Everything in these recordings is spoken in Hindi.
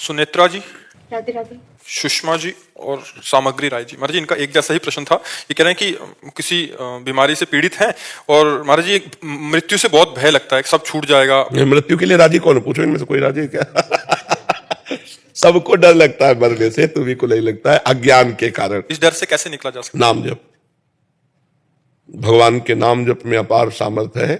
सुनेत्रा जी, राधे राधे। सुषमा जी और सामग्री राय जी। महाराज जी, इनका एक जैसा ही प्रश्न था। ये कह रहे हैं कि किसी बीमारी से पीड़ित हैं और महाराज जी मृत्यु से बहुत भय लगता है, सब छूट जाएगा। मृत्यु के लिए राजी कौन है? पूछो इनमें से कोई राजी है क्या? सबको डर लगता है मरने से, तुम्हें को नहीं लगता है अज्ञान के कारण। इस डर से कैसे निकला जा सकता? नाम जप। भगवान के नाम जप में अपार सामर्थ्य है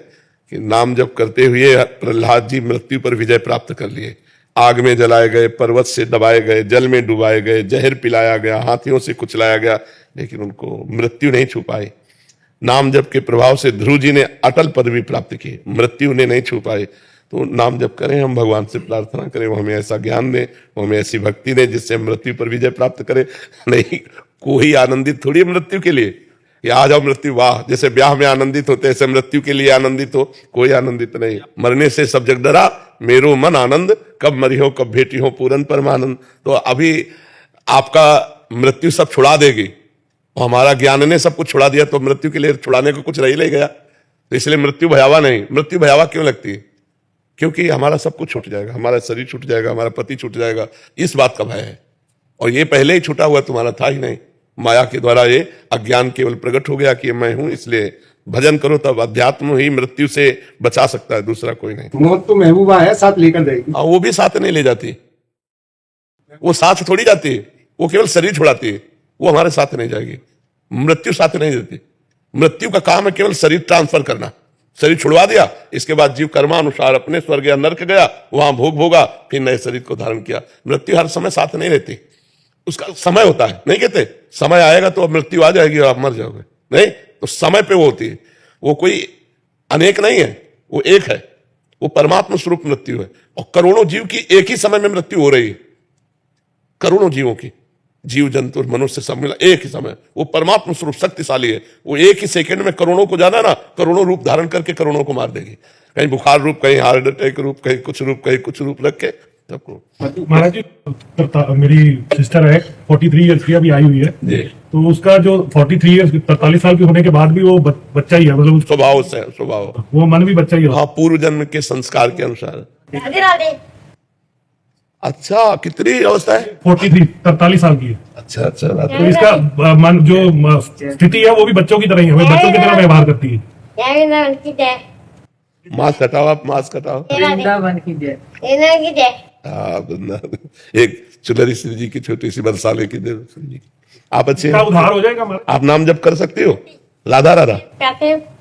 कि नाम जप करते हुए प्रहलाद जी मृत्यु पर विजय प्राप्त कर लिए। आग में जलाए गए, पर्वत से दबाए गए, जल में डुबाए गए, जहर पिलाया गया, हाथियों से कुचलाया गया, लेकिन उनको मृत्यु नहीं छू पाई। नाम जप के प्रभाव से ध्रुव जी ने अटल पदवी प्राप्त की, मृत्यु ने नहीं छू पाई। तो नाम जप करें, हम भगवान से प्रार्थना करें, वो हमें ऐसा ज्ञान दे, वो हमें ऐसी भक्ति दे जिससे मृत्यु पर विजय प्राप्त करे। नहीं, कोई आनंदित थोड़ी मृत्यु के लिए कि आ जाओ मृत्यु, वाह, जैसे ब्याह में आनंदित होते ऐसे मृत्यु के लिए आनंदित हो, कोई आनंदित नहीं। मरने से सब जग डरा, मेरो मन आनंद, कब मरी हो कब भेटी हो पूरन परमानंद। तो अभी आपका मृत्यु सब छुड़ा देगी, और हमारा ज्ञान ने सब कुछ छुड़ा दिया, तो मृत्यु के लिए छुड़ाने को कुछ रह ही गया। तो इसलिए मृत्यु भयावा नहीं। मृत्यु भयावा क्यों लगती है? क्योंकि हमारा सब कुछ छूट जाएगा, हमारा शरीर छूट जाएगा, हमारा पति छूट जाएगा, इस बात का भय है। और ये पहले ही छूटा हुआ, तुम्हारा था ही नहीं। माया के द्वारा ये अज्ञान केवल प्रकट हो गया कि मैं हूं, इसलिए भजन करो, तब अध्यात्म ही मृत्यु से बचा सकता है, दूसरा कोई नहीं। मौत तो महबूबा है, साथ लेकर जाएगी। हाँ, वो भी साथ नहीं ले जाती, वो साथ थोड़ी जाती है, वो केवल शरीर छुड़ाती है, वो हमारे साथ नहीं जाएगी। मृत्यु साथ नहीं देती। मृत्यु का काम है केवल शरीर ट्रांसफर करना। शरीर छुड़वा दिया, इसके बाद जीव कर्मानुसार अपने स्वर्ग या नरक गया, वहां भोग भोगा, फिर नए शरीर को धारण किया। मृत्यु हर समय साथ नहीं रहती, उसका समय होता है। नहीं कहते समय आएगा तो अब मृत्यु आ जाएगी और आप मर जाओगे, नहीं, तो समय पे वो होती है। वो कोई अनेक नहीं है, वो एक है, वो परमात्मा स्वरूप मृत्यु है। और करोड़ों जीव की एक ही समय में मृत्यु हो रही है, करोड़ों जीवों की, जीव जंतु और मनुष्य सब मिला एक ही समय। वो परमात्मा स्वरूप शक्तिशाली है, वो एक ही सेकंड में करोड़ों को जाना ना, करोड़ों रूप धारण करके करोड़ों को मार देगी। कहीं बुखार रूप, कहीं हार्ट अटैक रूप, कहीं कुछ रूप, कहीं कुछ रूप रख के सबको। महाराज जी, मेरी सिस्टर है 43 ईयर्स की, अभी आई हुई है जी। तो उसका जो 43 ईयर्स 43 साल के होने के बाद भी वो बच्चा ही है, मतलब स्वभाव से स्वभाव, वो मन भी बच्चा ही है। हाँ, पूर्व जन्म के संस्कार के अनुसार। राधे राधे। अच्छा, कितनी अवस्था है? 43 साल की है। अच्छा अच्छा। तो इसका मन जो स्थिति है वो भी बच्चों की तरह ही है, वो बच्चों की तरह व्यवहार करती है। मास्क हटाओ, आप मास्क हटाओ। वृंदावन की जय। एक चुनरी श्री जी की छोटी सी बरसाने की देव श्री जी की। आप अच्छे इसका उद्धार हो जाएगा महाराज। आप नाम जप कर सकते हो? राधा राधा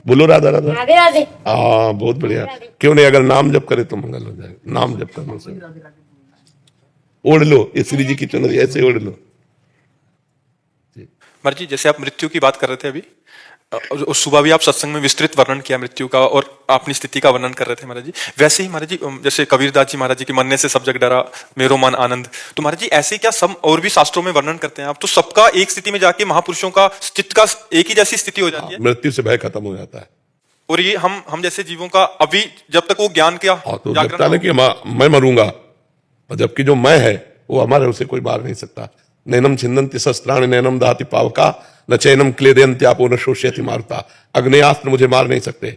बोलो, राधा राधा। राधे राधे। हाँ, बहुत बढ़िया। क्यों नहीं, अगर नाम जप करे तो मंगल हो जाएगा। नाम जप करने से ओढ़ लो, ये श्री जी की चुनरी ऐसे ओढ़ लो। महाराज जी, जैसे आप मृत्यु की बात कर रहे थे अभी, और सुबह भी आप सत्संग में विस्तृत वर्णन किया मृत्यु का और अपनी स्थिति का वर्णन कर रहे थे महाराज जी। वैसे ही महाराज जी, जैसे कबीरदास जी महाराज जी के मरने से सब जग डरा, मेरो मन आनंद, तो महाराज जी ऐसे क्या सब और भी शास्त्रों में वर्णन करते हैं आप? तो सबका एक स्थिति में जाके महापुरुषों का चित्त का एक ही जैसी स्थिति हो जाती है, मृत्यु से भय खत्म हो जाता है। और ये हम जैसे जीवों का अभी जब तक वो ज्ञान क्या तो लगता है कि मैं मरूंगा, और जबकि जो मैं है वो हमारे, उसे कोई मार नहीं सकता। नैनम छिन्दन्ति शस्त्राणि नैनम दहति पावका, न चैनम क्लेदयन्त्यापो न शोष्यति मारुता। अग्नेयास्त्र मुझे मार नहीं सकते,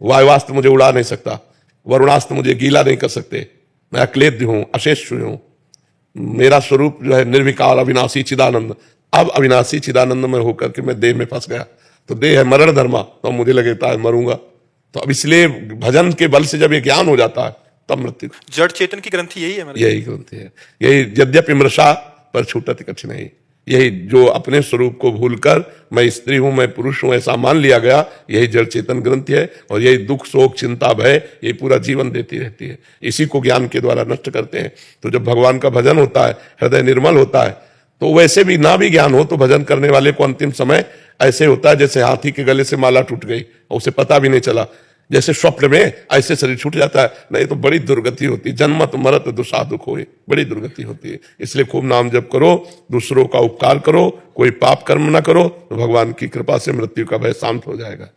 वायुवास्त्र मुझे उड़ा नहीं सकता, वरुणास्त्र मुझे गीला नहीं कर सकते। मैं अक्लेद्य हूं, अशेष हूं। मेरा स्वरूप जो है निर्विकार, अविनाशी, चिदानंद। अब अविनाशी चिदानंद में होकर के मैं देह में फंस गया, तो देह है मरण धर्मा, तो मुझे लगता है मरूंगा। तो अब इसलिए भजन के बल से जब ये ज्ञान हो जाता है तब मृत्यु। जड़ चेतन की ग्रंथि यही है, यही ग्रंथि है। यही यद्यपि मृषा पर छूटत कठिनाई, यही जो अपने स्वरूप को भूलकर मैं स्त्री हूं, मैं पुरुष हूं, ऐसा मान लिया गया, यही जड़ चेतन ग्रंथि है। और यही दुख, शोक, चिंता, भय, ये पूरा जीवन देती रहती है। इसी को ज्ञान के द्वारा नष्ट करते हैं। तो जब भगवान का भजन होता है, हृदय निर्मल होता है, तो वैसे भी ना भी ज्ञान हो तो भजन करने वाले को अंतिम समय ऐसे होता है जैसे हाथी के गले से माला टूट गई और उसे पता भी नहीं चला। जैसे स्वप्न में ऐसे शरीर छूट जाता है, नहीं तो बड़ी दुर्गति होती है। जन्मत मरत दुसाधुक होए, बड़ी दुर्गति होती है। इसलिए खूब नाम जप करो, दूसरों का उपकार करो, कोई पाप कर्म ना करो, तो भगवान की कृपा से मृत्यु का भय शांत हो जाएगा।